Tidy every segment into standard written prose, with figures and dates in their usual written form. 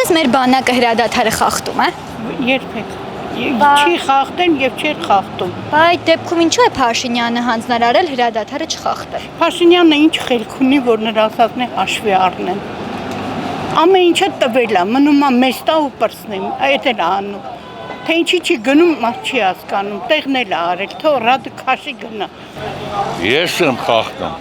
Ասես մեր բանակը հրադադարը խախտում է։ Երբեք։ Չի խախտեն եւ չէր խախտում։ Բա այդ դեպքում ինչու է Փաշինյանը հանձնարարել հրադադարը չխախտել։ Փաշինյանը ինչ խելք ունի, որ նրա ասածն է հաշվի առնեն։ Ամեն ինչը տվել է, մնում է մեզ տա ու պրսնեմ, այդ էլ անում։ Թե ինչի չի գնում, մարդ չի հասկանում, տեղն էլ է արել, թող ռադը քաշի գնա։ Ես եմ խախտում։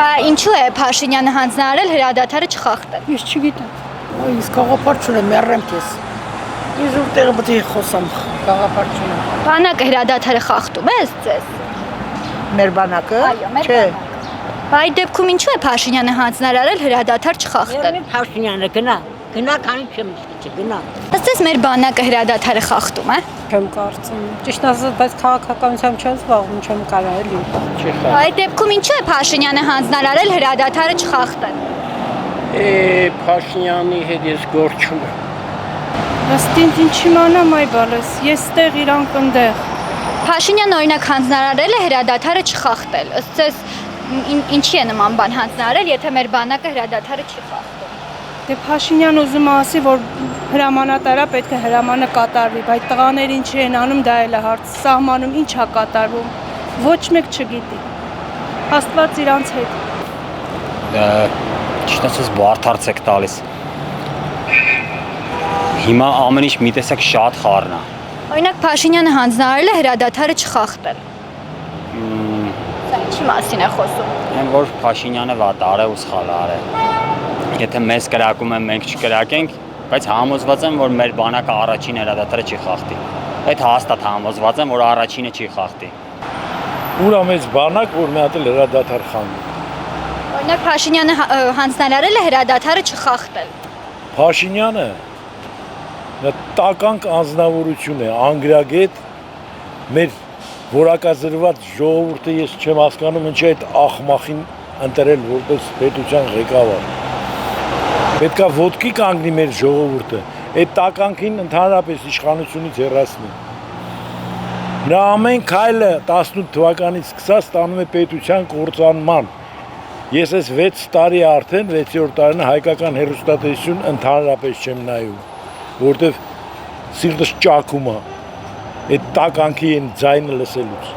Բա ինչու է Փաշինյանը հանձնարարել հրադադարը չխախտել։ Ես չգիտեմ։ Ես գաղափար չունեմ, մեռեմ քեզ։ Ես որտեղ պետք է խոսամ, գաղափար չունեմ։ Բանակը հրադադարը խախտում է ձեզ։ Մեր բանակը։ Այո, մեր բանակը։ Բա այդ դեպքում ինչու է Փաշինյանը հանձնարարել հրադադար չխախտել։ Փաշինյանը գնա, քանի չեմ գնա։ Ասես մեր բանակը հրադադարը խախտում է։ Չեմ կարծում։ Ճիշտ ասած, բայց քաղաքականությամբ չեմ զբաղվում, չեմ կարող էլի։ Այդ դեպքում ինչու է Փաշինյանը հանձնարարել հրադադարը չխախտել։ Փաշինյանի հետ ես գործ չունեմ։ Ըստ ինչ իմանամ այ բալես, ես ստեղ իրանք ընդեղ։ Փաշինյանը օրինակ հանձնարարել է հրադադարը չխախտել։ Ըստ ձեզ ինչի է նման բան հանձնարարել, եթե մեր բանակը հրադադարը չի խախտում։ Դե Փաշինյանը ուզում է ասի, որ հրամանատարը պետք է հրամանը կատարվի, բայց տղաները ինչի են անում, դա էլ է հարց։ Սահմանում ինչ է կատարվում, ոչ մեկ չգիտի։ Աստված իրանց հետ։ Ճիշտ ասած բարդ եք տալիս։ Հիմա ամեն ինչ մի տեսակ շատ խառն է։ Օրինակ Փաշինյանը հանձնարարել է հրադադարը չխախտել։ Սա ինչի մասին է խոսում։ Այն որ Փաշինյանը վատ արէ ու սխալ արէ։ Եթե մեզ կրակում են, մենք չկրակենք, բայց համոզված եմ, որ մեր բանակը առաջին հրադադարը չի խախտի։ Այդ հաստատ համոզված եմ, որ առաջինը չի խախտի։ Ուր է մեծ բանակ, որ մի հատ էլ հրադադար խանգի։ Օրինակ Փաշինյանը հանձնարարել է հրադադարը չխախտել։ Փաշինյանը տականք անձնավորություն է, անգրագետ, մեր որակազրված ժողովուրդը ես չեմ հասկանում ինչի այդ աղմախին ընտրել որպես պետության ղեկավար։ Պետքա ոտքի կանգնի մեր ժողովուրդը, այդ տականքին ընդհանրապես իշխանությունից հեռացնի։ Նա ամեն քայլը 18 թվականից սկսած տանում է պետության կործանման։ Ես այս 6 տարի արդեն 6-րդ տարին հայկական հեռուստատեսություն ընդհանրապես չեմ նայում, որտեվ սիրտս ճաքում է այդ տականքի այն ձայնը լսելուց։